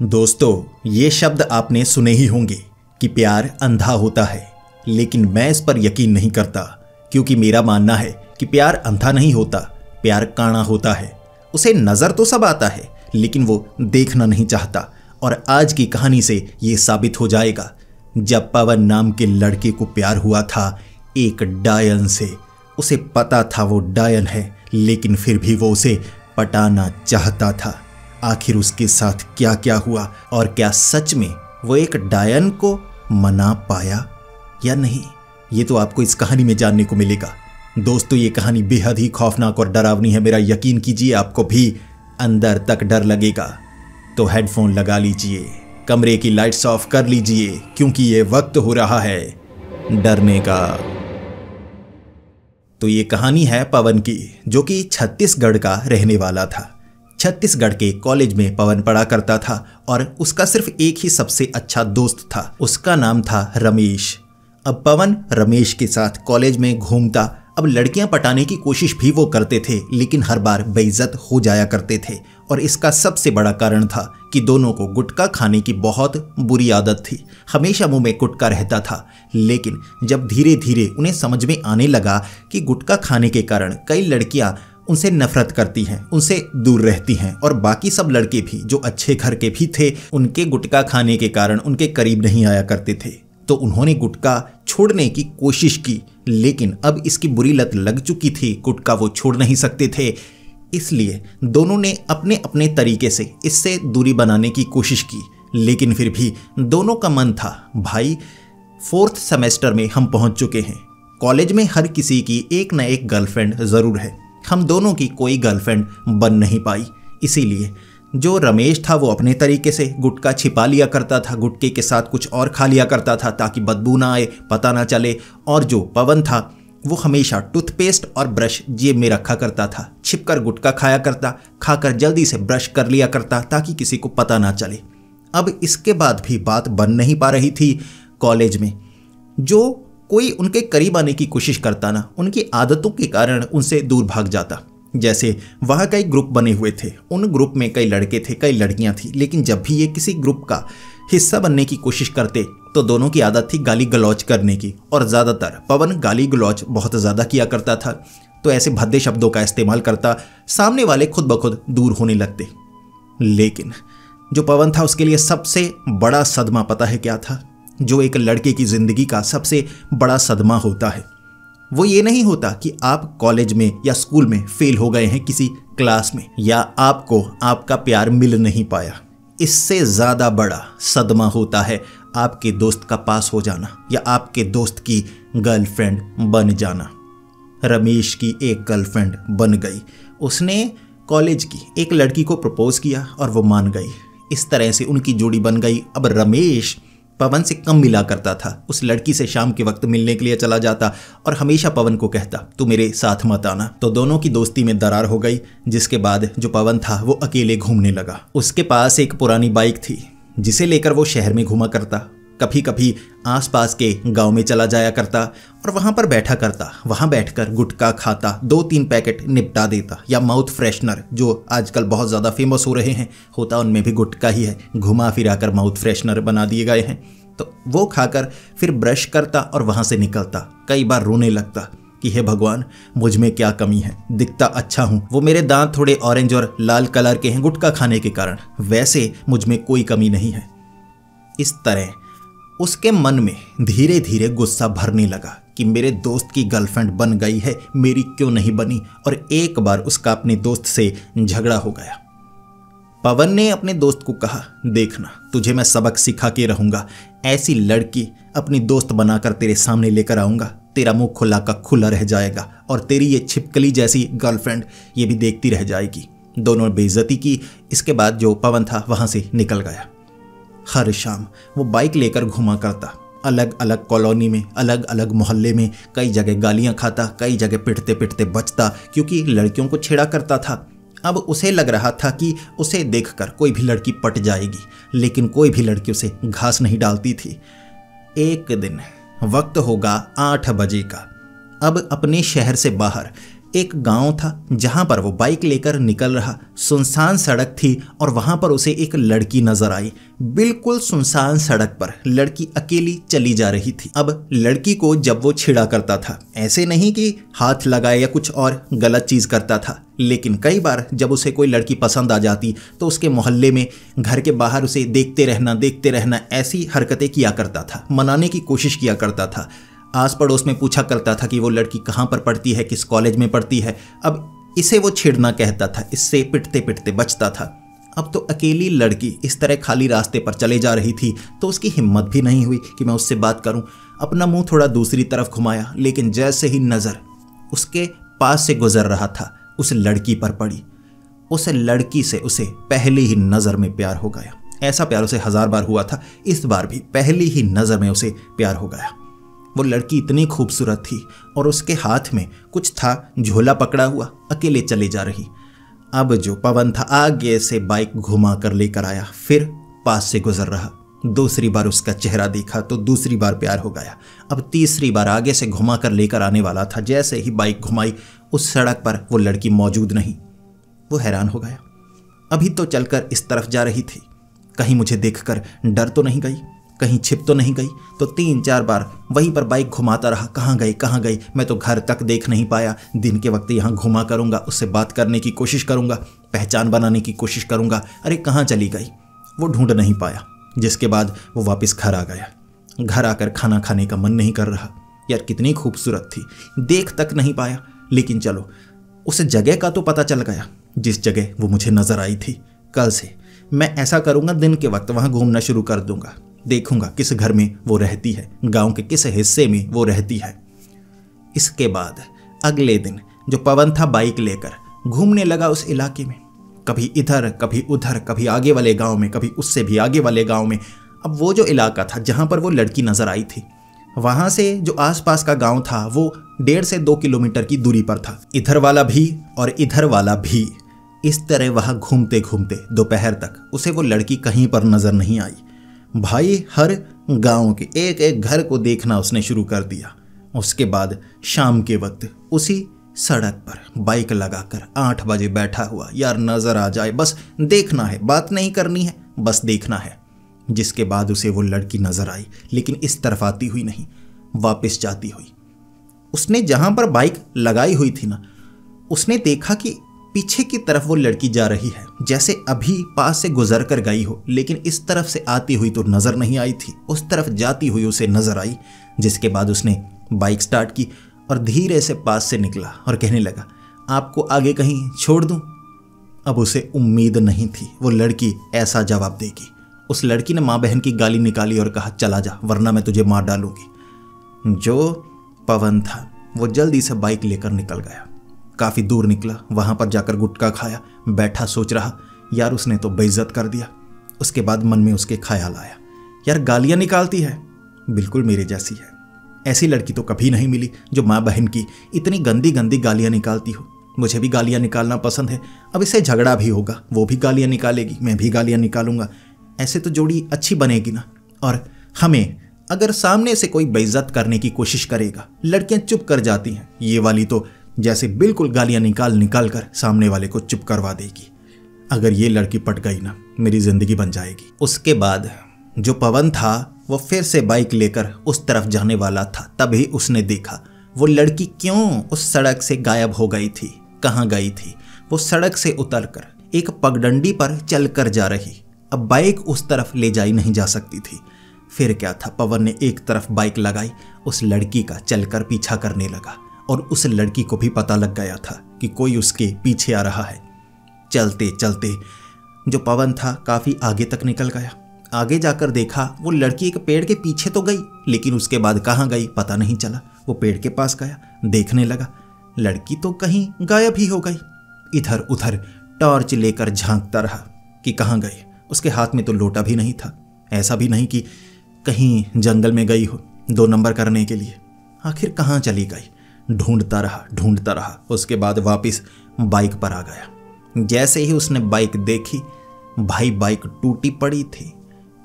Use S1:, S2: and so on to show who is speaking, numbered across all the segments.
S1: दोस्तों, ये शब्द आपने सुने ही होंगे कि प्यार अंधा होता है, लेकिन मैं इस पर यकीन नहीं करता क्योंकि मेरा मानना है कि प्यार अंधा नहीं होता, प्यार काना होता है। उसे नज़र तो सब आता है लेकिन वो देखना नहीं चाहता। और आज की कहानी से ये साबित हो जाएगा। जब पवन नाम के लड़के को प्यार हुआ था एक डायन से, उसे पता था वो डायन है, लेकिन फिर भी वो उसे पटाना चाहता था। आखिर उसके साथ क्या क्या हुआ और क्या सच में वो एक डायन को मना पाया या नहीं, ये तो आपको इस कहानी में जानने को मिलेगा। दोस्तों, ये कहानी बेहद ही खौफनाक और डरावनी है। मेरा यकीन कीजिए, आपको भी अंदर तक डर लगेगा। तो हेडफोन लगा लीजिए, कमरे की लाइट्स ऑफ कर लीजिए, क्योंकि ये वक्त हो रहा है डरने का। तो ये कहानी है पवन की, जो कि छत्तीसगढ़ का रहने वाला था। छत्तीसगढ़ के कॉलेज में पवन पढ़ा करता था और उसका सिर्फ एक ही सबसे अच्छा दोस्त था, उसका नाम था रमेश। अब पवन रमेश के साथ कॉलेज में घूमता। अब लड़कियां पटाने की कोशिश भी वो करते थे, लेकिन हर बार बेइज्जत हो जाया करते थे। और इसका सबसे बड़ा कारण था कि दोनों को गुटखा खाने की बहुत बुरी आदत थी। हमेशा मुंह में गुटखा रहता था, लेकिन जब धीरे धीरे उन्हें समझ में आने लगा कि गुटखा खाने के कारण कई लड़कियां उनसे नफरत करती हैं, उनसे दूर रहती हैं, और बाकी सब लड़के भी जो अच्छे घर के भी थे, उनके गुटखा खाने के कारण उनके करीब नहीं आया करते थे। तो उन्होंने गुटखा छोड़ने की कोशिश की, लेकिन अब इसकी बुरी लत लग चुकी थी, गुटखा वो छोड़ नहीं सकते थे। इसलिए दोनों ने अपने अपने तरीके से इससे दूरी बनाने की कोशिश की, लेकिन फिर भी दोनों का मन था, भाई 4th सेमेस्टर में हम पहुंच चुके हैं, कॉलेज में हर किसी की एक न एक गर्लफ्रेंड ज़रूर है, हम दोनों की कोई गर्लफ्रेंड बन नहीं पाई। इसीलिए जो रमेश था वो अपने तरीके से गुटखा छिपा लिया करता था, गुटखे के साथ कुछ और खा लिया करता था ताकि बदबू ना आए, पता ना चले। और जो पवन था वो हमेशा टूथपेस्ट और ब्रश जेब में रखा करता था, छिपकर गुटखा खाया करता, खाकर जल्दी से ब्रश कर लिया करता ताकि किसी को पता ना चले। अब इसके बाद भी बात बन नहीं पा रही थी कॉलेज में। जो कोई उनके करीब आने की कोशिश करता ना, उनकी आदतों के कारण उनसे दूर भाग जाता। जैसे वहाँ कई ग्रुप बने हुए थे, उन ग्रुप में कई लड़के थे, कई लड़कियाँ थी, लेकिन जब भी ये किसी ग्रुप का हिस्सा बनने की कोशिश करते तो दोनों की आदत थी गाली गलौज करने की, और ज़्यादातर पवन गाली गलौज बहुत ज़्यादा किया करता था। तो ऐसे भद्दे शब्दों का इस्तेमाल करता, सामने वाले खुद ब खुद दूर होने लगते। लेकिन जो पवन था उसके लिए सबसे बड़ा सदमा पता है क्या था? जो एक लड़के की ज़िंदगी का सबसे बड़ा सदमा होता है, वो ये नहीं होता कि आप कॉलेज में या स्कूल में फेल हो गए हैं किसी क्लास में, या आपको आपका प्यार मिल नहीं पाया। इससे ज़्यादा बड़ा सदमा होता है आपके दोस्त का पास हो जाना या आपके दोस्त की गर्लफ्रेंड बन जाना। रमेश की एक गर्लफ्रेंड बन गई। उसने कॉलेज की एक लड़की को प्रपोज किया और वो मान गई। इस तरह से उनकी जोड़ी बन गई। अब रमेश पवन से कम मिला करता था, उस लड़की से शाम के वक्त मिलने के लिए चला जाता और हमेशा पवन को कहता, तू मेरे साथ मत आना। तो दोनों की दोस्ती में दरार हो गई, जिसके बाद जो पवन था वो अकेले घूमने लगा। उसके पास एक पुरानी बाइक थी जिसे लेकर वो शहर में घूमा करता। कभी कभी आसपास के गांव में चला जाया करता और वहां पर बैठा करता, वहां बैठकर गुटखा खाता, 2-3 पैकेट निपटा देता। या माउथ फ्रेशनर जो आजकल बहुत ज़्यादा फेमस हो रहे हैं, होता उनमें भी गुटखा ही है, घुमा फिरा कर माउथ फ्रेशनर बना दिए गए हैं। तो वो खाकर फिर ब्रश करता और वहां से निकलता। कई बार रोने लगता कि हे भगवान, मुझ में क्या कमी है, दिखता अच्छा हूँ, वो मेरे दांत थोड़े ऑरेंज और लाल कलर के हैं गुटखा खाने के कारण, वैसे मुझ में कोई कमी नहीं है। इस तरह उसके मन में धीरे धीरे गुस्सा भरने लगा कि मेरे दोस्त की गर्लफ्रेंड बन गई है, मेरी क्यों नहीं बनी। और एक बार उसका अपने दोस्त से झगड़ा हो गया। पवन ने अपने दोस्त को कहा, देखना तुझे मैं सबक सिखा के रहूंगा, ऐसी लड़की अपनी दोस्त बनाकर तेरे सामने लेकर आऊंगा, तेरा मुंह खुला का खुला रह जाएगा और तेरी ये छिपकली जैसी गर्लफ्रेंड ये भी देखती रह जाएगी। दोनों बेइज्जती की। इसके बाद जो पवन था वहां से निकल गया। हर शाम वो बाइक लेकर घुमा करता, अलग अलग कॉलोनी में, अलग अलग मोहल्ले में, कई जगह गालियां खाता, कई जगह पिटते पिटते बचता, क्योंकि लड़कियों को छेड़ा करता था। अब उसे लग रहा था कि उसे देखकर कोई भी लड़की पट जाएगी, लेकिन कोई भी लड़की उसे घास नहीं डालती थी। एक दिन वक्त होगा 8 बजे का। अब अपने शहर से बाहर एक गांव था जहां पर वो बाइक लेकर निकल रहा। सुनसान सड़क थी और वहां पर उसे एक लड़की नजर आई। बिल्कुल सुनसान सड़क पर लड़की अकेली चली जा रही थी। अब लड़की को जब वो छेड़ा करता था, ऐसे नहीं कि हाथ लगाए या कुछ और गलत चीज करता था, लेकिन कई बार जब उसे कोई लड़की पसंद आ जाती तो उसके मोहल्ले में, घर के बाहर उसे देखते रहना ऐसी हरकतें किया करता था। मनाने की कोशिश किया करता था। आस पड़ोस में पूछा करता था कि वो लड़की कहाँ पर पढ़ती है, किस कॉलेज में पढ़ती है। अब इसे वो छेड़ना कहता था, इससे पिटते पिटते बचता था। अब तो अकेली लड़की इस तरह खाली रास्ते पर चले जा रही थी तो उसकी हिम्मत भी नहीं हुई कि मैं उससे बात करूं। अपना मुंह थोड़ा दूसरी तरफ घुमाया, लेकिन जैसे ही नज़र उसके पास से गुजर रहा था उस लड़की पर पड़ी, उस लड़की से उसे पहली ही नज़र में प्यार हो गया। ऐसा प्यार उसे 1000 बार हुआ था, इस बार भी पहली ही नज़र में उसे प्यार हो गया। वो लड़की इतनी खूबसूरत थी और उसके हाथ में कुछ था, झोला पकड़ा हुआ, अकेले चली जा रही। अब जो पवन था आगे से बाइक घुमा कर लेकर आया, फिर पास से गुजर रहा। दूसरी बार उसका चेहरा देखा तो दूसरी बार प्यार हो गया। अब तीसरी बार आगे से घुमा कर लेकर आने वाला था। जैसे ही बाइक घुमाई उस सड़क पर वो लड़की मौजूद नहीं। वो हैरान हो गया। अभी तो चलकर इस तरफ जा रही थी, कहीं मुझे देखकर डर तो नहीं गई, कहीं छिप तो नहीं गई। तो 3-4 बार वहीं पर बाइक घुमाता रहा। कहाँ गई, मैं तो घर तक देख नहीं पाया। दिन के वक्त यहाँ घुमा करूँगा, उससे बात करने की कोशिश करूँगा, पहचान बनाने की कोशिश करूँगा, अरे कहाँ चली गई। वो ढूंढ नहीं पाया, जिसके बाद वो वापस घर आ गया। घर आकर खाना खाने का मन नहीं कर रहा। यार कितनी खूबसूरत थी, देख तक नहीं पाया, लेकिन चलो उस जगह का तो पता चल गया जिस जगह वो मुझे नजर आई थी। कल से मैं ऐसा करूँगा, दिन के वक्त वहाँ घूमना शुरू कर दूंगा, देखूंगा किस घर में वो रहती है, गांव के किस हिस्से में वो रहती है। इसके बाद अगले दिन जो पवन था बाइक लेकर घूमने लगा उस इलाके में, कभी इधर कभी उधर, कभी आगे वाले गांव में, कभी उससे भी आगे वाले गांव में। अब वो जो इलाका था जहां पर वो लड़की नजर आई थी, वहां से जो आसपास का गांव था वो 1.5 से 2 किलोमीटर की दूरी पर था। इधर वाला भी और इधर वाला भी। इस तरह वहां घूमते घूमते दोपहर तक उसे वो लड़की कहीं पर नजर नहीं आई। भाई हर गांव के एक एक घर को देखना उसने शुरू कर दिया। उसके बाद शाम के वक्त उसी सड़क पर बाइक लगाकर 8 बजे बैठा हुआ, यार नजर आ जाए, बस देखना है, बात नहीं करनी है, बस देखना है। जिसके बाद उसे वो लड़की नजर आई, लेकिन इस तरफ आती हुई नहीं, वापस जाती हुई। उसने जहां पर बाइक लगाई हुई थी ना, उसने देखा कि पीछे की तरफ वो लड़की जा रही है, जैसे अभी पास से गुजर कर गई हो, लेकिन इस तरफ से आती हुई तो नजर नहीं आई थी, उस तरफ जाती हुई उसे नजर आई। जिसके बाद उसने बाइक स्टार्ट की और धीरे से पास से निकला और कहने लगा, आपको आगे कहीं छोड़ दूं। अब उसे उम्मीद नहीं थी वो लड़की ऐसा जवाब देगी। उस लड़की ने माँ बहन की गाली निकाली और कहा, चला जा वरना मैं तुझे मार डालूंगी। जो पवन था वो जल्दी से बाइक लेकर निकल गया। काफ़ी दूर निकला, वहाँ पर जाकर गुटखा खाया, बैठा सोच रहा, यार उसने तो बेइज्जत कर दिया। उसके बाद मन में उसके ख्याल आया, यार गालियाँ निकालती है, बिल्कुल मेरे जैसी है। ऐसी लड़की तो कभी नहीं मिली जो माँ बहन की इतनी गंदी गंदी गालियाँ निकालती हो। मुझे भी गालियाँ निकालना पसंद है। अब इससे झगड़ा भी होगा, वो भी गालियाँ निकालेगी, मैं भी गालियाँ निकालूंगा, ऐसे तो जोड़ी अच्छी बनेगी ना। और हमें अगर सामने से कोई बेइज्जत करने की कोशिश करेगा, लड़कियाँ चुप कर जाती हैं, ये वाली तो जैसे बिल्कुल गालियां निकाल कर सामने वाले को चुप करवा देगी। अगर ये लड़की पट गई ना, मेरी जिंदगी बन जाएगी। उसके बाद जो पवन था वो फिर से बाइक लेकर उस तरफ जाने वाला था, तभी उसने देखा वो लड़की क्यों उस सड़क से गायब हो गई थी। कहाँ गई थी? वो सड़क से उतरकर एक पगडंडी पर चलकर जा रही। अब बाइक उस तरफ ले जाई नहीं जा सकती थी। फिर क्या था, पवन ने एक तरफ बाइक लगाई, उस लड़की का चलकर पीछा करने लगा और उस लड़की को भी पता लग गया था कि कोई उसके पीछे आ रहा है। चलते चलते जो पवन था काफ़ी आगे तक निकल गया। आगे जाकर देखा वो लड़की एक पेड़ के पीछे तो गई, लेकिन उसके बाद कहाँ गई पता नहीं चला। वो पेड़ के पास गया, देखने लगा, लड़की तो कहीं गायब ही हो गई। इधर उधर टॉर्च लेकर झांकता रहा कि कहाँ गई। उसके हाथ में तो लोटा भी नहीं था, ऐसा भी नहीं कि कहीं जंगल में गई हो 2 नंबर करने के लिए। आखिर कहाँ चली गई? ढूंढता रहा। उसके बाद वापस बाइक पर आ गया। जैसे ही उसने बाइक देखी, भाई बाइक टूटी पड़ी थी।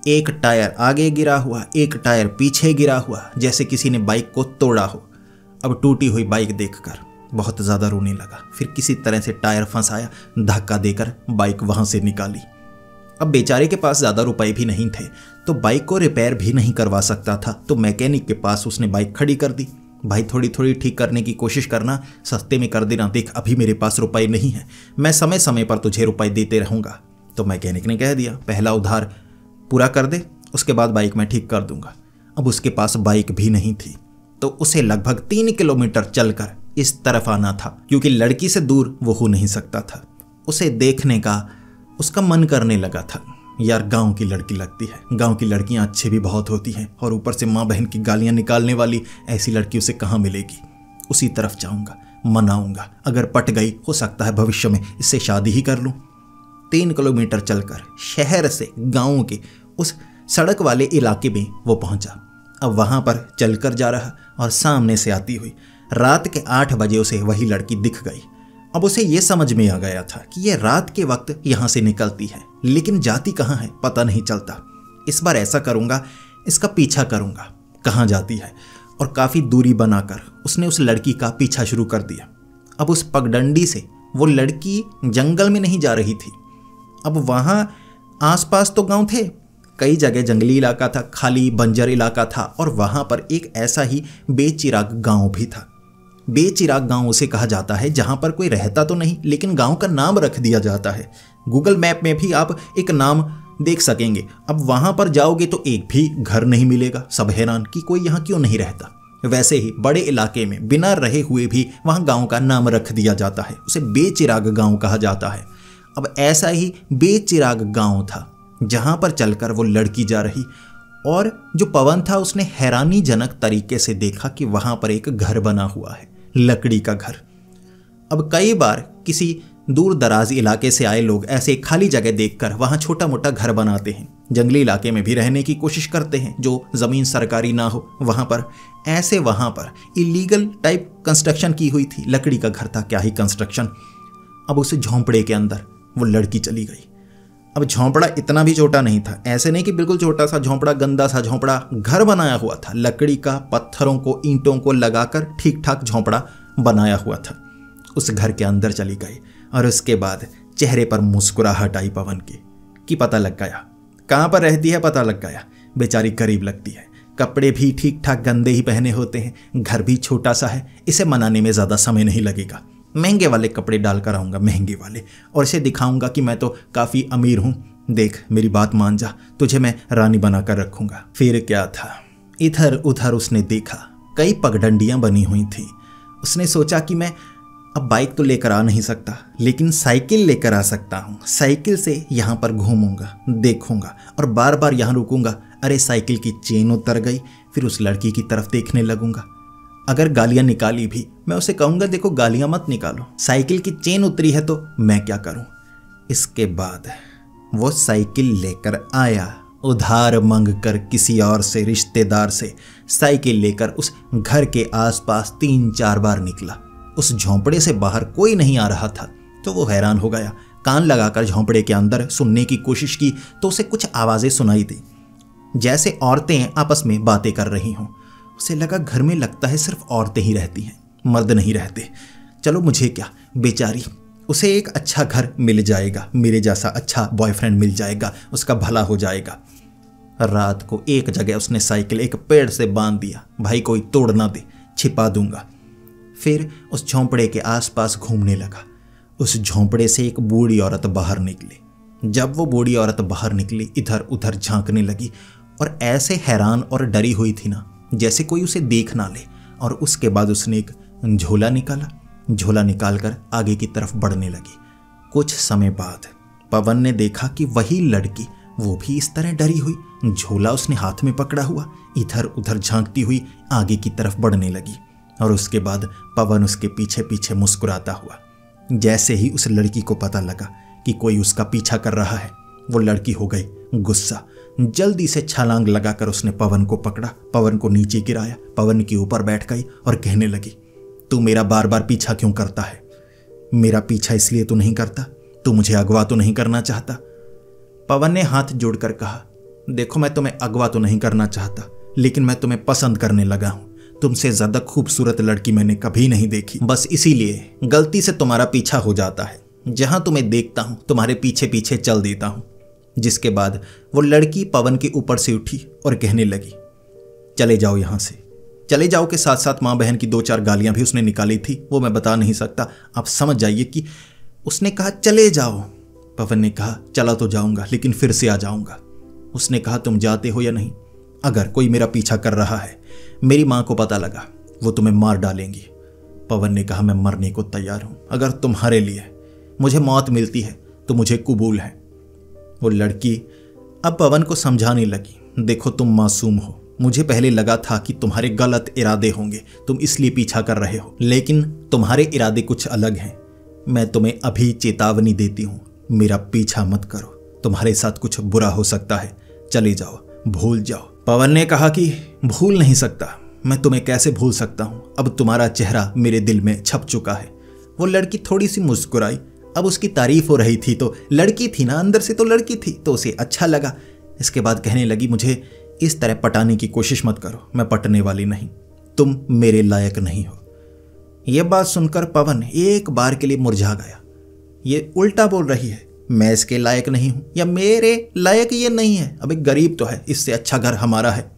S1: एक टायर आगे गिरा हुआ, एक टायर पीछे गिरा हुआ, जैसे किसी ने बाइक को तोड़ा हो। अब टूटी हुई बाइक देखकर बहुत ज़्यादा रोने लगा। फिर किसी तरह से टायर फंसाया, धक्का देकर बाइक वहाँ से निकाली। अब बेचारे के पास ज़्यादा रुपए भी नहीं थे, तो बाइक को रिपेयर भी नहीं करवा सकता था, तो मैकेनिक के पास उसने बाइक खड़ी कर दी। भाई थोड़ी थोड़ी ठीक करने की कोशिश करना, सस्ते में कर देना, देख अभी मेरे पास रुपए नहीं है, मैं समय समय पर तुझे रुपए देते रहूँगा। तो मैकेनिक ने कह दिया पहला उधार पूरा कर दे, उसके बाद बाइक मैं ठीक कर दूंगा। अब उसके पास बाइक भी नहीं थी, तो उसे लगभग 3 किलोमीटर चलकर इस तरफ आना था, क्योंकि लड़की से दूर वो हो नहीं सकता था। उसे देखने का उसका मन करने लगा था। यार गांव की लड़की लगती है, गांव की लड़कियां अच्छी भी बहुत होती हैं, और ऊपर से माँ बहन की गालियां निकालने वाली ऐसी लड़की उसे कहाँ मिलेगी। उसी तरफ जाऊंगा, मनाऊंगा, अगर पट गई हो सकता है भविष्य में इससे शादी ही कर लूं। 3 किलोमीटर चलकर शहर से गांव के उस सड़क वाले इलाके में वो पहुंचा। अब वहां पर चलकर जा रहा और सामने से आती हुई रात के 8 बजे उसे वही लड़की दिख गई। अब उसे ये समझ में आ गया था कि ये रात के वक्त यहाँ से निकलती है, लेकिन जाती कहाँ है पता नहीं चलता। इस बार ऐसा करूँगा, इसका पीछा करूँगा कहाँ जाती है, और काफ़ी दूरी बनाकर उसने उस लड़की का पीछा शुरू कर दिया। अब उस पगडंडी से वो लड़की जंगल में नहीं जा रही थी। अब वहाँ आसपास तो गांव थे, कई जगह जंगली इलाका था, खाली बंजर इलाका था, और वहाँ पर एक ऐसा ही बेचिराग गांव भी था। बेचिराग गांव उसे कहा जाता है जहाँ पर कोई रहता तो नहीं, लेकिन गांव का नाम रख दिया जाता है। गूगल मैप में भी आप एक नाम देख सकेंगे। अब वहाँ पर जाओगे तो एक भी घर नहीं मिलेगा, सब हैरान कि कोई यहाँ क्यों नहीं रहता। वैसे ही बड़े इलाके में बिना रहे हुए भी वहाँ गांव का नाम रख दिया जाता है, उसे बेचिराग गांव कहा जाता है। अब ऐसा ही बेचिराग गांव था जहां पर चलकर वो लड़की जा रही, और जो पवन था उसने हैरानीजनक तरीके से देखा कि वहां पर एक घर बना हुआ है, लकड़ी का घर। अब कई बार किसी दूर दराज इलाके से आए लोग ऐसे खाली जगह देखकर वहां छोटा मोटा घर बनाते हैं, जंगली इलाके में भी रहने की कोशिश करते हैं जो जमीन सरकारी ना हो वहां पर। ऐसे वहां पर इलीगल टाइप कंस्ट्रक्शन की हुई थी, लकड़ी का घर था, क्या ही कंस्ट्रक्शन। अब उस झोंपड़े के अंदर वो लड़की चली गई। अब झोंपड़ा इतना भी छोटा नहीं था, ऐसे नहीं कि बिल्कुल छोटा सा झोंपड़ा, गंदा सा झोंपड़ा, घर बनाया हुआ था लकड़ी का, पत्थरों को ईंटों को लगाकर ठीक ठाक झोंपड़ा बनाया हुआ था। उस घर के अंदर चली गई और उसके बाद चेहरे पर मुस्कुराहट आई पवन की कि पता लग गया कहाँ पर रहती है, पता लग गया। बेचारी गरीब लगती है, कपड़े भी ठीक ठाक गंदे ही पहने होते हैं, घर भी छोटा सा है, इसे मनाने में ज़्यादा समय नहीं लगेगा। महंगे वाले कपड़े डालकर आऊँगा, महंगे वाले, और इसे दिखाऊंगा कि मैं तो काफ़ी अमीर हूँ, देख मेरी बात मान जा, तुझे मैं रानी बनाकर रखूँगा। फिर क्या था, इधर उधर उसने देखा कई पगडंडियाँ बनी हुई थी। उसने सोचा कि मैं अब बाइक तो लेकर आ नहीं सकता, लेकिन साइकिल लेकर आ सकता हूँ। साइकिल से यहाँ पर घूमूंगा, देखूंगा और बार बार यहाँ रुकूंगा। अरे साइकिल की चेन उतर गई, फिर उस लड़की की तरफ देखने लगूंगा। अगर गालियाँ निकाली भी, मैं उसे कहूँगा देखो गालियाँ मत निकालो, साइकिल की चेन उतरी है तो मैं क्या करूँ। इसके बाद वो साइकिल लेकर आया, उधार मांग कर किसी और से, रिश्तेदार से साइकिल लेकर उस घर के आसपास 3-4 बार निकला। उस झोंपड़े से बाहर कोई नहीं आ रहा था, तो वो हैरान हो गया। कान लगाकर झोंपड़े के अंदर सुनने की कोशिश की तो उसे कुछ आवाज़ें सुनाई दी, जैसे औरतें आपस में बातें कर रही हों। उसे लगा घर में लगता है सिर्फ औरतें ही रहती हैं, मर्द नहीं रहते। चलो मुझे क्या, बेचारी, उसे एक अच्छा घर मिल जाएगा, मेरे जैसा अच्छा बॉयफ्रेंड मिल जाएगा, उसका भला हो जाएगा। रात को एक जगह उसने साइकिल एक पेड़ से बांध दिया, भाई कोई तोड़ ना दे, छिपा दूंगा। फिर उस झोंपड़े के आसपास घूमने लगा। उस झोंपड़े से एक बूढ़ी औरत बाहर निकली। जब वो बूढ़ी औरत बाहर निकली, इधर उधर झांकने लगी और ऐसे हैरान और डरी हुई थी ना, जैसे कोई उसे देख ना ले। और उसके बाद उसने एक झोला निकाला, झोला निकालकर आगे की तरफ बढ़ने लगी। कुछ समय बाद पवन ने देखा कि वही लड़की, वो भी इस तरह डरी हुई, झोला उसने हाथ में पकड़ा हुआ, इधर उधर झांकती हुई आगे की तरफ बढ़ने लगी। और उसके बाद पवन उसके पीछे पीछे मुस्कुराता हुआ। जैसे ही उस लड़की को पता लगा कि कोई उसका पीछा कर रहा है, वो लड़की हो गई गुस्सा। जल्दी से छलांग लगाकर उसने पवन को पकड़ा, पवन को नीचे गिराया, पवन के ऊपर बैठ गई और कहने लगी, तू मेरा बार बार पीछा क्यों करता है? मेरा पीछा इसलिए तो नहीं करता, तू मुझे अगवा तो नहीं करना चाहता? पवन ने हाथ जोड़कर कहा, देखो मैं तुम्हें अगवा तो नहीं करना चाहता, लेकिन मैं तुम्हें पसंद करने लगा हूं। तुमसे ज्यादा खूबसूरत लड़की मैंने कभी नहीं देखी। बस इसीलिए गलती से तुम्हारा पीछा हो जाता है। जहां तुम्हें देखता हूं तुम्हारे पीछे पीछे चल देता हूं। जिसके बाद वो लड़की पवन के ऊपर से उठी और कहने लगी, चले जाओ यहां से, चले जाओ। के साथ साथ माँ बहन की 2-4 गालियां भी उसने निकाली थी, वो मैं बता नहीं सकता, आप समझ जाइए कि उसने कहा चले जाओ। पवन ने कहा चला तो जाऊंगा लेकिन फिर से आ जाऊंगा। उसने कहा तुम जाते हो या नहीं? अगर कोई मेरा पीछा कर रहा है, मेरी माँ को पता लगा, वो तुम्हें मार डालेंगी। पवन ने कहा मैं मरने को तैयार हूं, अगर तुम्हारे लिए मुझे मौत मिलती है तो मुझे कबूल है। वो लड़की अब पवन को समझाने लगी, देखो तुम मासूम हो, मुझे पहले लगा था कि तुम्हारे गलत इरादे होंगे, तुम इसलिए पीछा कर रहे हो, लेकिन तुम्हारे इरादे कुछ अलग हैं। मैं तुम्हें अभी चेतावनी देती हूँ, मेरा पीछा मत करो, तुम्हारे साथ कुछ बुरा हो सकता है, चले जाओ, भूल जाओ। पवन ने कहा कि भूल नहीं सकता, मैं तुम्हें कैसे भूल सकता हूँ, अब तुम्हारा चेहरा मेरे दिल में छप चुका है। वो लड़की थोड़ी सी मुस्कुराई, अब उसकी तारीफ हो रही थी तो लड़की थी ना, अंदर से तो लड़की थी, तो उसे अच्छा लगा। इसके बाद कहने लगी, मुझे इस तरह पटाने की कोशिश मत करो, मैं पटने वाली नहीं, तुम मेरे लायक नहीं हो। यह बात सुनकर पवन एक बार के लिए मुरझा गया। ये उल्टा बोल रही है, मैं इसके लायक नहीं हूं या मेरे लायक ये नहीं है, अब एक गरीब तो है, इससे अच्छा घर हमारा है।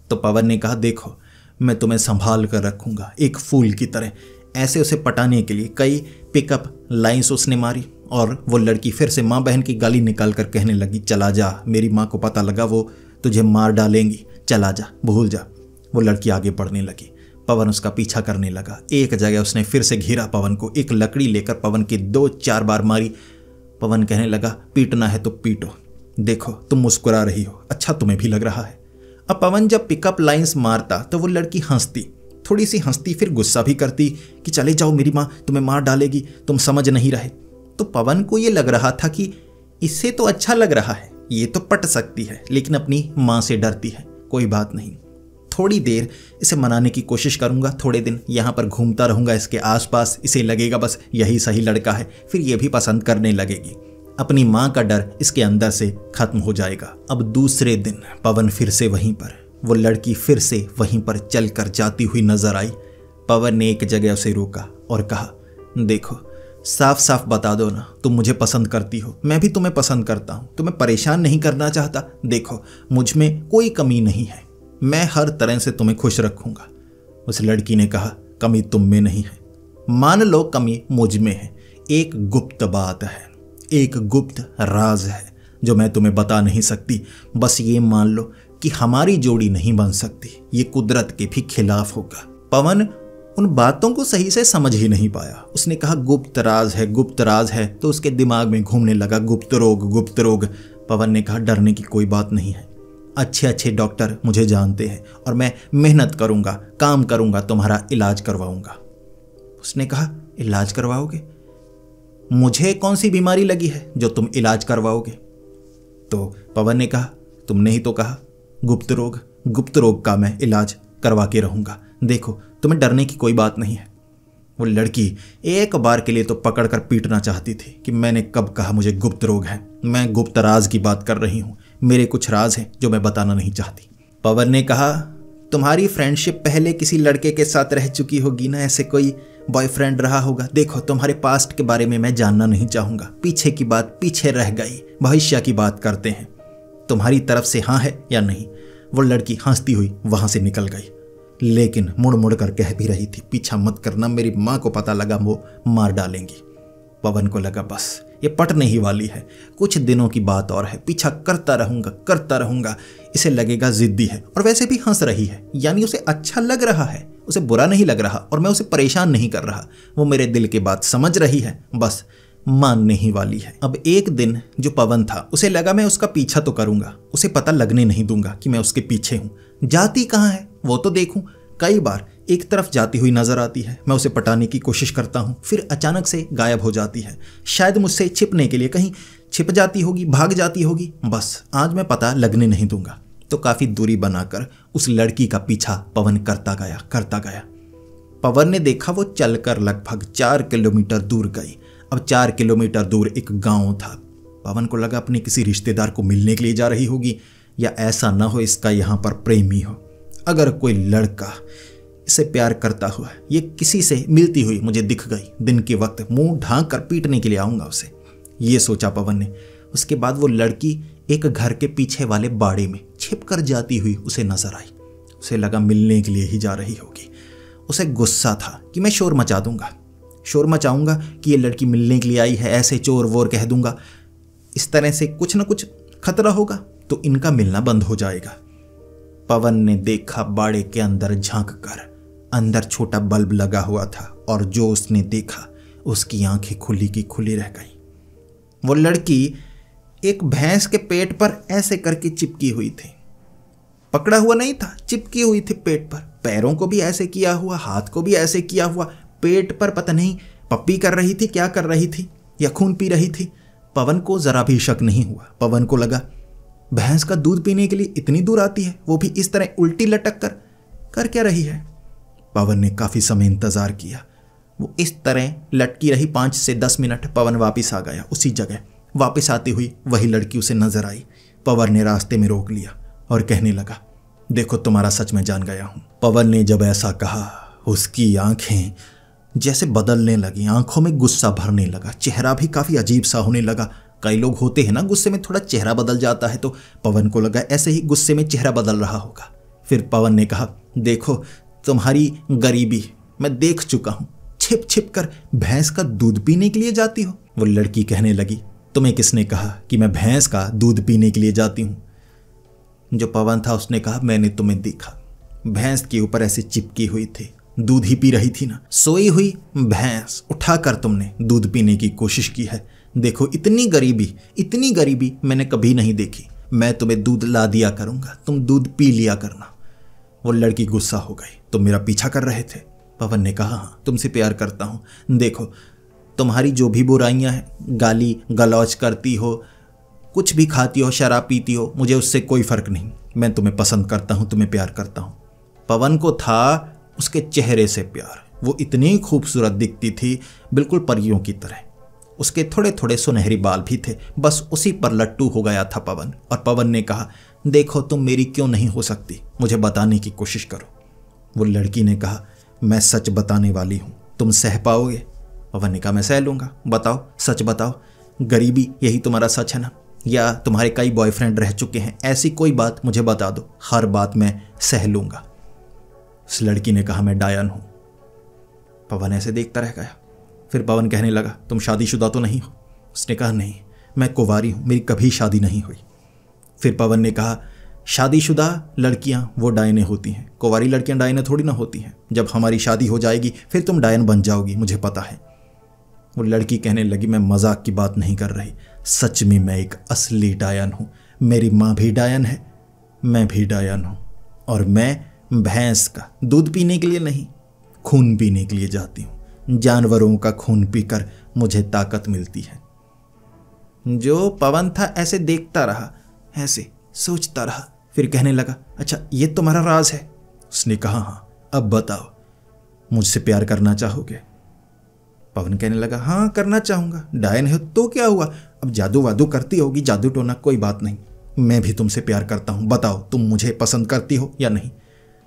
S1: तो पवन ने कहा देखो मैं तुम्हें संभाल कर रखूंगा एक फूल की तरह। ऐसे उसे पटाने के लिए कई पिकअप लाइंस उसने मारी और वो लड़की फिर से माँ बहन की गाली निकाल कर कहने लगी, चला जा, मेरी माँ को पता लगा वो तुझे मार डालेंगी, चला जा, भूल जा। वो लड़की आगे बढ़ने लगी, पवन उसका पीछा करने लगा। एक जगह उसने फिर से घेरा पवन को, एक लकड़ी लेकर पवन की 2-4 बार मारी। पवन कहने लगा, पीटना है तो पीटो, देखो तुम मुस्कुरा रही हो, अच्छा तुम्हें भी लग रहा है। अब पवन जब पिकअप लाइंस मारता तो वो लड़की हंसती, थोड़ी सी हंसती, फिर गुस्सा भी करती कि चले जाओ, मेरी माँ तुम्हें मार डालेगी, तुम समझ नहीं रहे। तो पवन को ये लग रहा था कि इससे तो अच्छा लग रहा है, ये तो पट सकती है, लेकिन अपनी माँ से डरती है, कोई बात नहीं, थोड़ी देर इसे मनाने की कोशिश करूंगा, थोड़े दिन यहाँ पर घूमता रहूंगा इसके आसपास, इसे लगेगा बस यही सही लड़का है, फिर ये भी पसंद करने लगेगी, अपनी माँ का डर इसके अंदर से खत्म हो जाएगा। अब दूसरे दिन पवन फिर से वहीं पर, वो लड़की फिर से वहीं पर चल कर जाती हुई नजर आई। पवन ने एक जगह उसे रोका और कहा, देखो साफ साफ बता दो ना, तुम मुझे पसंद करती हो, मैं भी तुम्हें पसंद करता हूँ, तुम्हें परेशान नहीं करना चाहता, देखो मुझ में कोई कमी नहीं है, मैं हर तरह से तुम्हें खुश रखूंगा। उस लड़की ने कहा, कमी तुम में नहीं है, मान लो कमी मुझ में है, एक गुप्त बात है, एक गुप्त राज है जो मैं तुम्हें बता नहीं सकती, बस ये मान लो कि हमारी जोड़ी नहीं बन सकती, ये कुदरत के भी खिलाफ होगा। पवन उन बातों को सही से समझ ही नहीं पाया। उसने कहा गुप्त राज है, गुप्त राज है, तो उसके दिमाग में घूमने लगा गुप्त रोग, गुप्त रोग। पवन ने कहा डरने की कोई बात नहीं है, अच्छे अच्छे डॉक्टर मुझे जानते हैं और मैं मेहनत करूंगा, काम करूंगा, तुम्हारा इलाज करवाऊंगा। उसने कहा इलाज करवाओगे? मुझे कौन सी बीमारी लगी है जो तुम इलाज करवाओगे? तो पवन ने कहा तुमने ही तो कहा गुप्त रोग, गुप्त रोग का मैं इलाज करवा के रहूंगा, देखो तुम्हें डरने की कोई बात नहीं है। वो लड़की एक बार के लिए तो पकड़ कर पीटना चाहती थी कि मैंने कब कहा मुझे गुप्त रोग है, मैं गुप्त राज की बात कर रही हूं, मेरे कुछ राज हैं जो मैं बताना नहीं चाहती। पवन ने कहा तुम्हारी फ्रेंडशिप पहले किसी लड़के के साथ रह चुकी होगी ना, ऐसे कोई बॉयफ्रेंड रहा होगा, देखो तुम्हारे पास्ट के बारे में मैं जानना नहीं चाहूंगा, पीछे की बात पीछे रह गई, भविष्य की बात करते हैं, तुम्हारी तरफ से हाँ है या नहीं। वो लड़की हंसती हुई वहां से निकल गई, लेकिन मुड़ मुड़ कर कह भी रही थी पीछा मत करना, मेरी माँ को पता लगा वो मार डालेंगी। पवन को लगा बस ये पटने ही वाली है, कुछ दिनों की बात और है, पीछा करता रहूंगा, इसे लगेगा जिद्दी है, और वैसे भी हंस रही है, यानी उसे अच्छा लग रहा है, उसे बुरा नहीं लग रहा, और मैं उसे परेशान नहीं कर रहा, वो मेरे दिल की बात समझ रही है, बस मानने ही वाली है। अब एक दिन जो पवन था उसे लगा मैं उसका पीछा तो करूंगा, उसे पता लगने नहीं दूंगा कि मैं उसके पीछे हूं, जाती कहाँ है वो तो देखूं। कई बार एक तरफ जाती हुई नजर आती है, मैं उसे पटाने की कोशिश करता हूं, फिर अचानक से गायब हो जाती है, शायद मुझसे छिपने के लिए कहीं छिप जाती होगी, भाग जाती होगी, बस आज मैं पता लगने नहीं दूंगा। तो काफी दूरी बनाकर उस लड़की का पीछा पवन करता गया। पवन ने देखा वो चलकर लगभग 4 किलोमीटर दूर गई। अब 4 किलोमीटर दूर एक गांव था। पवन को लगा अपने किसी रिश्तेदार को मिलने के लिए जा रही होगी, या ऐसा ना हो इसका यहाँ पर प्रेमी हो। अगर कोई लड़का इसे प्यार करता हुआ ये किसी से मिलती हुई मुझे दिख गई, दिन के वक्त मुंह ढांक कर पीटने के लिए आऊंगा उसे, ये सोचा पवन ने। उसके बाद वो लड़की एक घर के पीछे वाले बाड़े में छिप कर जाती हुई उसे नजर आई। उसे लगा मिलने के लिए ही जा रही होगी। उसे गुस्सा था कि मैं शोर मचा दूंगा, शोर मचाऊंगा कि ये लड़की मिलने के लिए आई है, ऐसे चोर वोर कह दूंगा। इस तरह से कुछ ना कुछ खतरा होगा तो इनका मिलना बंद हो जाएगा। पवन ने देखा बाड़े के अंदर झांक कर, अंदर छोटा बल्ब लगा हुआ था और जो उसने देखा उसकी आंखें खुली की खुली रह गई। वो लड़की एक भैंस के पेट पर ऐसे करके चिपकी हुई थी, पकड़ा हुआ नहीं था, चिपकी हुई थी पेट पर, पैरों को भी ऐसे किया हुआ, हाथ को भी ऐसे किया हुआ, पेट पर पता नहीं पप्पी कर रही थी, क्या कर रही थी, या खून पी रही थी। पवन को जरा भी शक नहीं हुआ। पवन को लगा भैंस का दूध पीने के लिए इतनी दूर आती है, वो भी इस तरह उल्टी लटक कर क्या रही है। पवन ने काफी समय इंतजार किया। वो इस तरह लटकी रही 5 से 10 मिनट। पवन वापस आ गया उसी जगह। वापस आती हुई वही लड़की उसे नजर आई। पवन ने रास्ते में रोक लिया और कहने लगा, देखो तुम्हारा सच मैं जान गया हूं। पवन ने जब ऐसा कहा उसकी आंखें जैसे बदलने लगी, आंखों में गुस्सा भरने लगा, चेहरा भी काफी अजीब सा होने लगा। कई लोग होते हैं ना, गुस्से में थोड़ा चेहरा बदल जाता है, तो पवन को लगा ऐसे ही गुस्से में चेहरा बदल रहा होगा। फिर पवन ने कहा, देखो तुम्हारी गरीबी मैं देख चुका हूं, छिप छिप कर भैंस का दूध पीने के लिए जाती हो। वो लड़की कहने लगी, तुम्हें किसने कहा कि मैं भैंस का दूध पीने के लिए जाती हूं। जो पवन था उसने कहा, मैंने तुम्हें देखा, भैंस के ऊपर ऐसे चिपकी हुई थी, दूध ही पी रही थी ना। सोई हुई भैंस उठाकर तुमने दूध पीने की कोशिश की है। देखो इतनी गरीबी मैंने कभी नहीं देखी। मैं तुम्हें दूध ला दिया करूंगा, तुम दूध पी लिया करना। वो लड़की गुस्सा हो गई, तुम मेरा पीछा कर रहे थे। पवन ने कहा, हाँ तुमसे प्यार करता हूं। देखो तुम्हारी जो भी बुराइयां हैं, गाली गलौज करती हो, कुछ भी खाती हो, शराब पीती हो, मुझे उससे कोई फर्क नहीं। मैं तुम्हें पसंद करता हूं, तुम्हें प्यार करता हूं। पवन को था उसके चेहरे से प्यार। वो इतनी खूबसूरत दिखती थी, बिल्कुल परियों की तरह। उसके थोड़े थोड़े सुनहरी बाल भी थे, बस उसी पर लट्टू हो गया था पवन। और पवन ने कहा, देखो तुम मेरी क्यों नहीं हो सकती, मुझे बताने की कोशिश करो। वो लड़की ने कहा, मैं सच बताने वाली हूं, तुम सह पाओगे। पवन ने कहा, मैं सह लूंगा, बताओ सच बताओ। गरीबी यही तुम्हारा सच है ना, या तुम्हारे कई बॉयफ्रेंड रह चुके हैं, ऐसी कोई बात मुझे बता दो, हर बात मैं सह लूंगा। उस लड़की ने कहा, मैं डायन हूं। पवन ऐसे देखता रह गया। फिर पवन कहने लगा, तुम शादीशुदा तो नहीं हो? उसने कहा, नहीं मैं कुंवारी हूं, मेरी कभी शादी नहीं हुई। फिर पवन ने कहा, शादीशुदा लड़कियां वो डायने होती हैं, कुंवारी लड़कियां डायने थोड़ी ना होती हैं। जब हमारी शादी हो जाएगी फिर तुम डायन बन जाओगी, मुझे पता है। वो लड़की कहने लगी, मैं मजाक की बात नहीं कर रही, सच में मैं एक असली डायन हूं। मेरी माँ भी डायन है, मैं भी डायन हूं, और मैं भैंस का दूध पीने के लिए नहीं, खून पीने के लिए जाती हूं। जानवरों का खून पीकर मुझे ताकत मिलती है। जो पवन था ऐसे देखता रहा, ऐसे सोचता रहा। फिर कहने लगा, अच्छा ये तुम्हारा राज है? उसने कहा, हाँ। अब बताओ, मुझसे प्यार करना चाहोगे? पवन कहने लगा, हाँ करना चाहूंगा। डायन है तो क्या हुआ, अब जादू वादू करती होगी, जादू टोना, कोई बात नहीं, मैं भी तुमसे प्यार करता हूं। बताओ तुम मुझे पसंद करती हो या नहीं?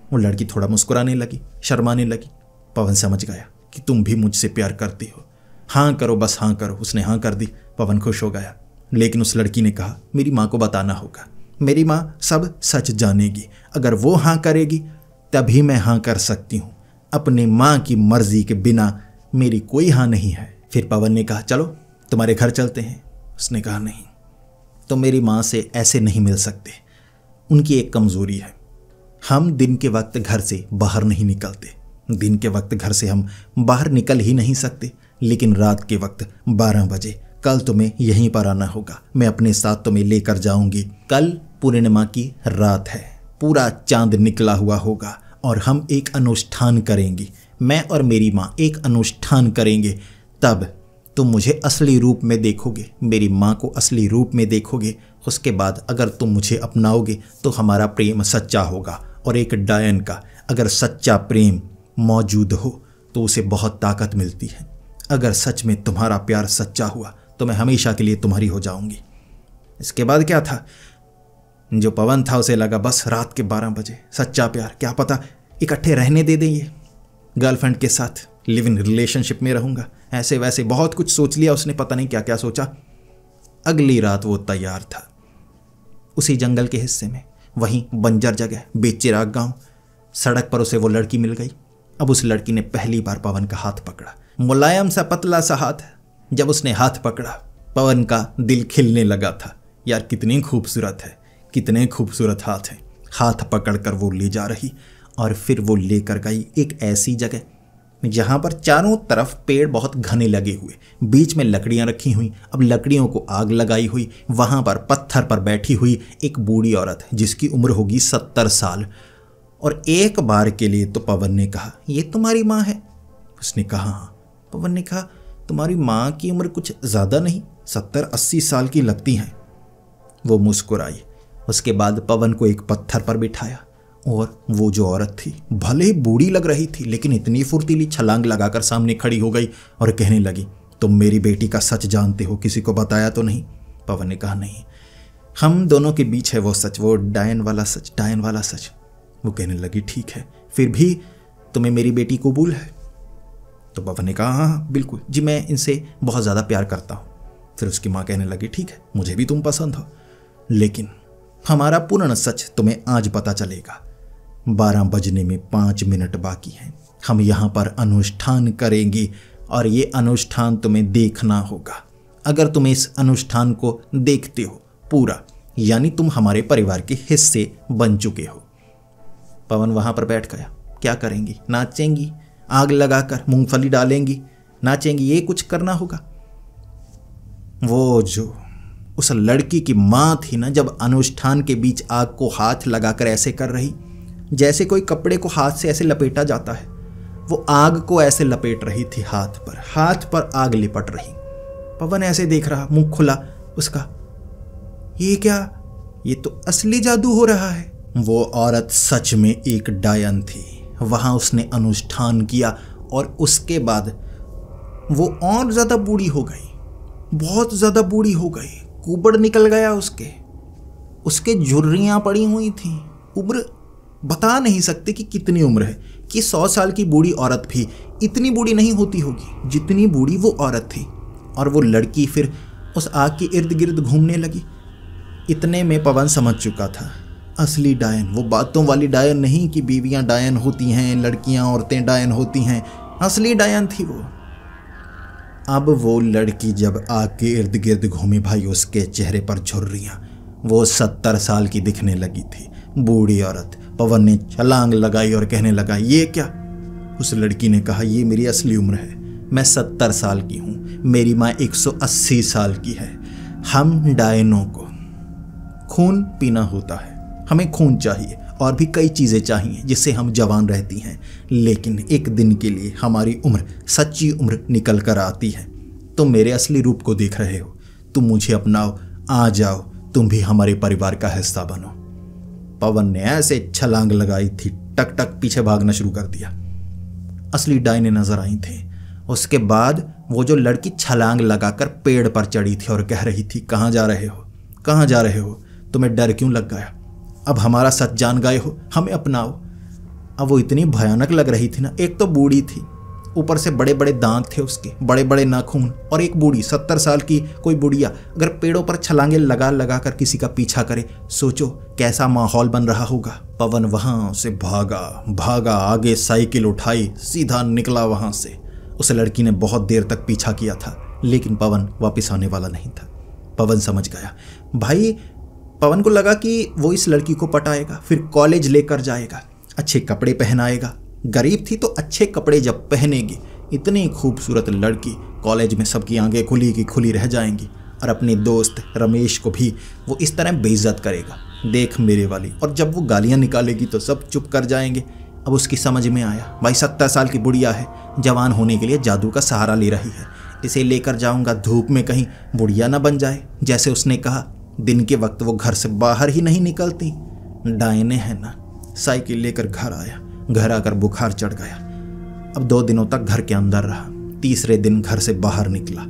S1: वो लड़की थोड़ा मुस्कुराने लगी, शर्माने लगी। पवन समझ गया कि तुम भी मुझसे प्यार करती हो, हाँ करो, बस हाँ करो। उसने हाँ कर दी। पवन खुश हो गया। लेकिन उस लड़की ने कहा, मेरी माँ को बताना होगा, मेरी माँ सब सच जानेगी। अगर वो हाँ करेगी तभी मैं हाँ कर सकती हूँ, अपनी माँ की मर्जी के बिना मेरी कोई हाँ नहीं है। फिर पवन ने कहा, चलो तुम्हारे घर चलते हैं। उसने कहा, नहीं, तुम मेरी माँ से ऐसे नहीं मिल सकते, उनकी एक कमजोरी है, हम दिन के वक्त घर से बाहर नहीं निकलते। दिन के वक्त घर से हम बाहर निकल ही नहीं सकते, लेकिन रात के वक्त 12 बजे कल तुम्हें यहीं पर आना होगा, मैं अपने साथ तुम्हें लेकर जाऊंगी। कल पूर्णिमा की रात है, पूरा चांद निकला हुआ होगा और हम एक अनुष्ठान करेंगे, मैं और मेरी माँ एक अनुष्ठान करेंगे। तब तुम मुझे असली रूप में देखोगे, मेरी माँ को असली रूप में देखोगे। उसके बाद अगर तुम मुझे अपनाओगे तो हमारा प्रेम सच्चा होगा। और एक डायन का अगर सच्चा प्रेम मौजूद हो तो उसे बहुत ताकत मिलती है। अगर सच में तुम्हारा प्यार सच्चा हुआ तो मैं हमेशा के लिए तुम्हारी हो जाऊंगी। इसके बाद क्या था, जो पवन था उसे लगा बस रात के 12 बजे सच्चा प्यार, क्या पता इकट्ठे रहने दे दें, ये गर्लफ्रेंड के साथ लिव इन रिलेशनशिप में रहूँगा, ऐसे वैसे बहुत कुछ सोच लिया उसने, पता नहीं क्या क्या सोचा। अगली रात वो तैयार था उसी जंगल के हिस्से में, वहीं बंजर जगह, बेचिराग गांव। सड़क पर उसे वो लड़की मिल गई। अब उस लड़की ने पहली बार पवन का हाथ पकड़ा, मुलायम सा पतला सा हाथ। जब उसने हाथ पकड़ा पवन का दिल खिलने लगा था। यार कितनी खूबसूरत है, कितने खूबसूरत हाथ हैं। हाथ पकड़कर वो ले जा रही और फिर वो लेकर गई एक ऐसी जगह जहाँ पर चारों तरफ पेड़ बहुत घने लगे हुए, बीच में लकड़ियाँ रखी हुई। अब लकड़ियों को आग लगाई हुई, वहाँ पर पत्थर पर बैठी हुई एक बूढ़ी औरत जिसकी उम्र होगी 70 साल। और एक बार के लिए तो पवन ने कहा, ये तुम्हारी माँ है? उसने कहा हाँ। पवन ने कहा, तुम्हारी माँ की उम्र कुछ ज़्यादा नहीं, 70-80 साल की लगती हैं। वो मुस्कुराई। उसके बाद पवन को एक पत्थर पर बिठाया और वो जो औरत थी, भले ही बूढ़ी लग रही थी लेकिन इतनी फुर्तीली, छलांग लगाकर सामने खड़ी हो गई और कहने लगी, तुम मेरी बेटी का सच जानते हो, किसी को बताया तो नहीं? पवन ने कहा नहीं, हम दोनों के बीच है वो सच, वो डायन वाला सच, डायन वाला सच। वो कहने लगी, ठीक है, फिर भी तुम्हें मेरी बेटी कबूल है? तो पवन ने कहा हाँ बिल्कुल जी, मैं इनसे बहुत ज़्यादा प्यार करता हूँ। फिर उसकी माँ कहने लगी, ठीक है, मुझे भी तुम पसंद हो, लेकिन हमारा पूर्ण सच तुम्हें आज पता चलेगा। 12 बजने में 5 मिनट बाकी हैं। हम यहाँ पर अनुष्ठान करेंगे और ये अनुष्ठान तुम्हें देखना होगा। अगर तुम इस अनुष्ठान को देखते हो पूरा, यानी तुम हमारे परिवार के हिस्से बन चुके हो। पवन वहाँ पर बैठ गया। क्या करेंगी? नाचेंगी, आग लगाकर मूंगफली डालेंगी, नाचेंगी, ये कुछ करना होगा। वो जो उस लड़की की माँ थी ना, जब अनुष्ठान के बीच आग को हाथ लगाकर ऐसे कर रही, जैसे कोई कपड़े को हाथ से ऐसे लपेटा जाता है, वो आग को ऐसे लपेट रही थी हाथ पर आग लिपट रही। पवन ऐसे देख रहा, मुंह खुला उसका, ये क्या, ये तो असली जादू हो रहा है। वो औरत सच में एक डायन थी। वहां उसने अनुष्ठान किया और उसके बाद वो और ज्यादा बूढ़ी हो गई, बहुत ज्यादा बूढ़ी हो गई, कुबड़ निकल गया उसके झुर्रियां पड़ी हुई थी। उम्र बता नहीं सकते कि कितनी उम्र है, कि 100 साल की बूढ़ी औरत भी इतनी बूढ़ी नहीं होती होगी जितनी बूढ़ी वो औरत थी। और वो लड़की फिर उस आग के इर्द गिर्द घूमने लगी। इतने में पवन समझ चुका था, असली डायन, वो बातों वाली डायन नहीं कि बीवियां डायन होती हैं, लड़कियां औरतें डायन होती हैं, असली डायन थी वो। अब वो लड़की जब आग के इर्द गिर्द घूमी भाई, उसके चेहरे पर झुर्रियां, वो 70 साल की दिखने लगी थी, बूढ़ी औरत। पवन ने छलांग लगाई और कहने लगा, ये क्या? उस लड़की ने कहा, ये मेरी असली उम्र है, मैं 70 साल की हूँ, मेरी माँ 180 साल की है। हम डायनों को खून पीना होता है, हमें खून चाहिए और भी कई चीज़ें चाहिए जिससे हम जवान रहती हैं, लेकिन एक दिन के लिए हमारी उम्र, सच्ची उम्र निकल कर आती है। तुम मेरे असली रूप को देख रहे हो, तुम मुझे अपनाओ, आ जाओ, तुम भी हमारे परिवार का हिस्सा बनो। पवन ने ऐसे छलांग लगाई थी, टक टक पीछे भागना शुरू कर दिया। असली डायनें नजर आई थी। उसके बाद वो जो लड़की छलांग लगाकर पेड़ पर चढ़ी थी और कह रही थी, कहाँ जा रहे हो, कहाँ जा रहे हो, तुम्हें डर क्यों लग गया? अब हमारा सच जान गए हो, हमें अपनाओ। अब वो इतनी भयानक लग रही थी ना, एक तो बूढ़ी थी, ऊपर से बड़े बड़े दांत थे उसके, बड़े बड़े नाखून, और एक बूढ़ी 70 साल की कोई बुढ़िया अगर पेड़ों पर छलांगे लगा लगा कर किसी का पीछा करे, सोचो कैसा माहौल बन रहा होगा। पवन वहां से भागा, आगे साइकिल उठाई, सीधा निकला वहां से। उस लड़की ने बहुत देर तक पीछा किया था, लेकिन पवन वापस आने वाला नहीं था। पवन समझ गया भाई, पवन को लगा कि वो इस लड़की को पटाएगा, फिर कॉलेज लेकर जाएगा, अच्छे कपड़े पहनाएगा। गरीब थी तो अच्छे कपड़े जब पहनेगी, इतनी खूबसूरत लड़की, कॉलेज में सबकी आंखें खुली की खुली रह जाएंगी। और अपने दोस्त रमेश को भी वो इस तरह बेइज्जत करेगा, देख मेरे वाली। और जब वो गालियाँ निकालेगी तो सब चुप कर जाएंगे। अब उसकी समझ में आया, भाई 70 साल की बुढ़िया है, जवान होने के लिए जादू का सहारा ले रही है, इसे लेकर जाऊंगा, धूप में कहीं बुढ़िया ना बन जाए। जैसे उसने कहा, दिन के वक्त वो घर से बाहर ही नहीं निकलती, डायने है ना। साइकिल लेकर घर आया, घर आकर बुखार चढ़ गया। अब 2 दिनों तक घर के अंदर रहा। तीसरे दिन घर से बाहर निकला,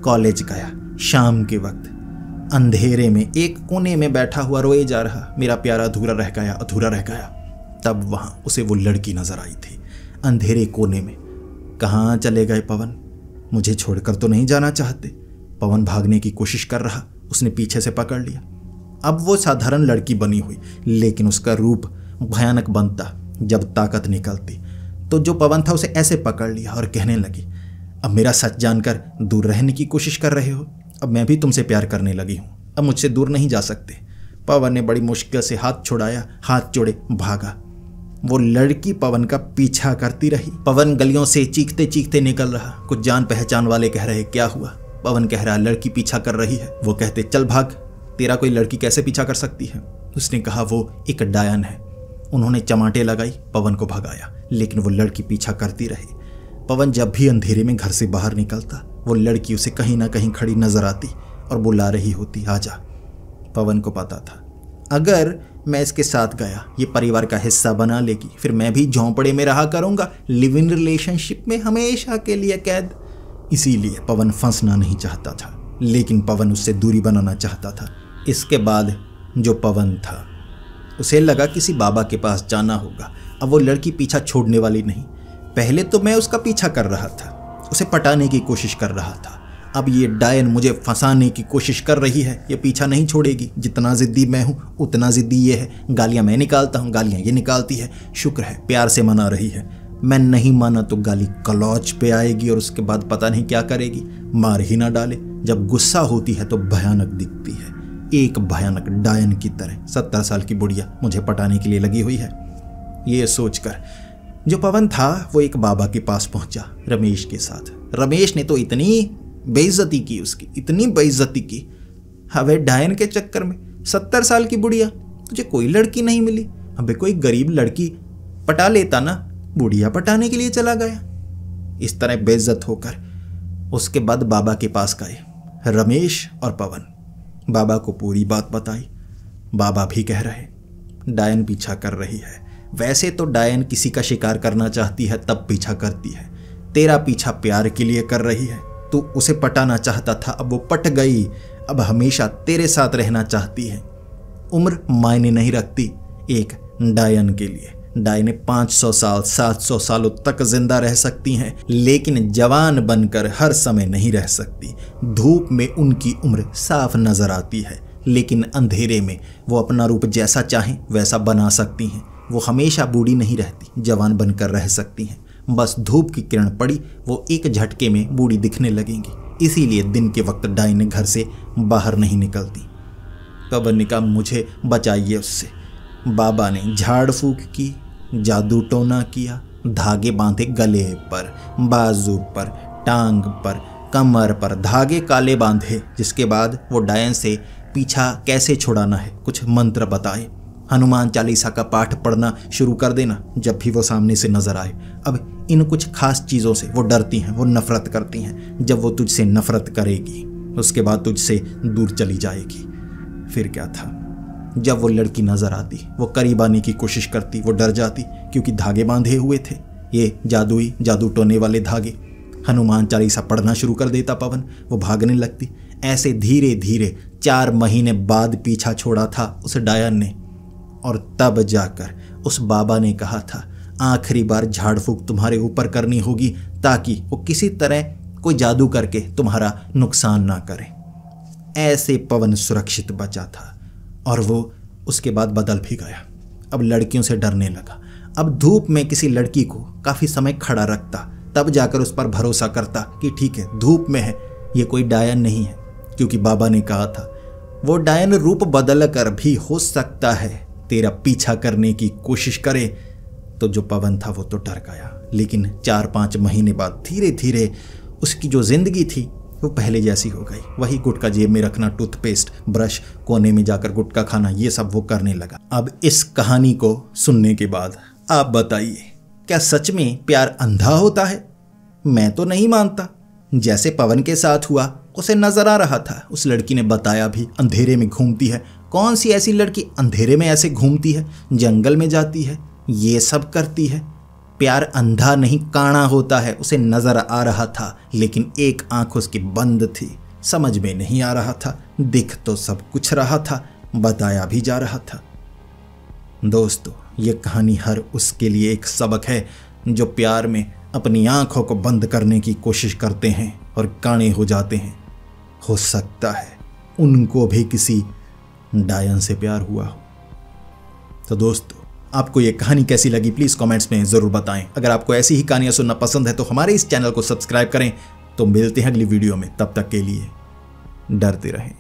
S1: कॉलेज गया। शाम के वक्त अंधेरे में एक कोने में बैठा हुआ रोए जा रहा, मेरा प्यारा अधूरा रह गया, अधूरा रह गया। तब वहां उसे वो लड़की नजर आई थी, अंधेरे कोने में। कहाँ चले गए पवन? मुझे छोड़कर तो नहीं जाना चाहते? पवन भागने की कोशिश कर रहा, उसने पीछे से पकड़ लिया। अब वो साधारण लड़की बनी हुई, लेकिन उसका रूप भयानक बनता जब ताकत निकलती। तो जो पवन था उसे ऐसे पकड़ लिया और कहने लगी, अब मेरा सच जानकर दूर रहने की कोशिश कर रहे हो? अब मैं भी तुमसे प्यार करने लगी हूं, अब मुझसे दूर नहीं जा सकते। पवन ने बड़ी मुश्किल से हाथ छुड़ाया, हाथ जोड़े भागा। वो लड़की पवन का पीछा करती रही। पवन गलियों से चीखते चीखते निकल रहा। कुछ जान पहचान वाले कह रहे, क्या हुआ? पवन कह रहा, लड़की पीछा कर रही है। वो कहते, चल भाग, तेरा कोई लड़की कैसे पीछा कर सकती है? उसने कहा, वो एक डायन है। उन्होंने चमाटे लगाई, पवन को भगाया, लेकिन वो लड़की पीछा करती रही। पवन जब भी अंधेरे में घर से बाहर निकलता, वो लड़की उसे कहीं ना कहीं खड़ी नजर आती और बुला रही होती, आजा। पवन को पता था, अगर मैं इसके साथ गया, ये परिवार का हिस्सा बना लेगी, फिर मैं भी झोंपड़े में रहा करूंगा, लिव इन रिलेशनशिप में हमेशा के लिए कैद। इसीलिए पवन फंसना नहीं चाहता था, लेकिन पवन उससे दूरी बनाना चाहता था। इसके बाद जो पवन था, उसे लगा किसी बाबा के पास जाना होगा। अब वो लड़की पीछा छोड़ने वाली नहीं। पहले तो मैं उसका पीछा कर रहा था, उसे पटाने की कोशिश कर रहा था। अब ये डायन मुझे फंसाने की कोशिश कर रही है, ये पीछा नहीं छोड़ेगी। जितना जिद्दी मैं हूँ उतना जिद्दी ये है। गालियाँ मैं निकालता हूँ, गालियाँ ये निकालती है। शुक्र है प्यार से मना रही है। मैं नहीं माना तो गाली गलौज पे आएगी और उसके बाद पता नहीं क्या करेगी, मार ही ना डाले। जब गुस्सा होती है तो भयानक दिखती है, एक भयानक डायन की तरह। 70 साल की बुढ़िया मुझे पटाने के लिए लगी हुई है। ये सोचकर जो पवन था वो एक बाबा के पास पहुंचा, रमेश के साथ। रमेश ने तो इतनी बेइज्जती की उसकी, इतनी बेइज्जती की। अबे डायन के चक्कर में 70 साल की बुढ़िया, तुझे कोई लड़की नहीं मिली? अबे कोई गरीब लड़की पटा लेता ना, बुढ़िया पटाने के लिए चला गया। इस तरह बेइज्जत होकर उसके बाद बाबा के पास गए रमेश और पवन। बाबा को पूरी बात बताई। बाबा भी कह रहे, डायन पीछा कर रही है। वैसे तो डायन किसी का शिकार करना चाहती है तब पीछा करती है। तेरा पीछा प्यार के लिए कर रही है। तू उसे पटाना चाहता था, अब वो पट गई। अब हमेशा तेरे साथ रहना चाहती है। उम्र मायने नहीं रखती एक डायन के लिए। डायने 500 साल 700 सालों तक जिंदा रह सकती हैं, लेकिन जवान बनकर हर समय नहीं रह सकती। धूप में उनकी उम्र साफ नजर आती है, लेकिन अंधेरे में वो अपना रूप जैसा चाहें वैसा बना सकती हैं। वो हमेशा बूढ़ी नहीं रहती, जवान बनकर रह सकती हैं। बस धूप की किरण पड़ी, वो एक झटके में बूढ़ी दिखने लगेंगी। इसीलिए दिन के वक्त डायन घर से बाहर नहीं निकलती। पवन ने कहा, मुझे बचाइए उससे। बाबा ने झाड़ फूक की, जादू टोना किया, धागे बांधे गले पर, बाजू पर, टांग पर, कमर पर धागे काले बांधे। जिसके बाद वो डायन से पीछा कैसे छुड़ाना है कुछ मंत्र बताए। हनुमान चालीसा का पाठ पढ़ना शुरू कर देना जब भी वो सामने से नजर आए। अब इन कुछ खास चीज़ों से वो डरती हैं, वो नफरत करती हैं। जब वो तुझसे नफरत करेगी उसके बाद तुझसे दूर चली जाएगी। फिर क्या था, जब वो लड़की नजर आती, वो करीब आने की कोशिश करती, वो डर जाती क्योंकि धागे बांधे हुए थे, ये जादू टोने वाले धागे। हनुमान चालीसा पढ़ना शुरू कर देता पवन, वो भागने लगती। ऐसे धीरे धीरे 4 महीने बाद पीछा छोड़ा था उस डायन ने। और तब जाकर उस बाबा ने कहा था, आखिरी बार झाड़ फूक तुम्हारे ऊपर करनी होगी ताकि वो किसी तरह कोई जादू करके तुम्हारा नुकसान ना करे। ऐसे पवन सुरक्षित बचा था और वो उसके बाद बदल भी गया। अब लड़कियों से डरने लगा। अब धूप में किसी लड़की को काफ़ी समय खड़ा रखता, तब जाकर उस पर भरोसा करता कि ठीक है धूप में है, ये कोई डायन नहीं है। क्योंकि बाबा ने कहा था वो डायन रूप बदल कर भी हो सकता है तेरा पीछा करने की कोशिश करे। तो जो पवन था वो तो डर गया। लेकिन 4-5 महीने बाद धीरे धीरे उसकी जो जिंदगी थी वो पहले जैसी हो गई। वही गुटखा जेब में रखना, टूथपेस्ट, ब्रश, कोने में जाकर गुटखा खाना, ये सब वो करने लगा। अब इस कहानी को सुनने के बाद आप बताइए, क्या सच में प्यार अंधा होता है? मैं तो नहीं मानता। जैसे पवन के साथ हुआ उसे नजर आ रहा था, उस लड़की ने बताया भी अंधेरे में घूमती है। कौन सी ऐसी लड़की अंधेरे में ऐसे घूमती है, जंगल में जाती है, ये सब करती है? प्यार अंधा नहीं काणा होता है। उसे नजर आ रहा था लेकिन एक आंख उसकी बंद थी, समझ में नहीं आ रहा था। दिख तो सब कुछ रहा था, बताया भी जा रहा था। दोस्तों, ये कहानी हर उसके लिए एक सबक है जो प्यार में अपनी आंखों को बंद करने की कोशिश करते हैं और काणे हो जाते हैं। हो सकता है उनको भी किसी डायन से प्यार हुआ हो। तो दोस्तों, आपको ये कहानी कैसी लगी प्लीज़ कमेंट्स में ज़रूर बताएं। अगर आपको ऐसी ही कहानियां सुनना पसंद है तो हमारे इस चैनल को सब्सक्राइब करें। तो मिलते हैं अगली वीडियो में, तब तक के लिए डरते रहें।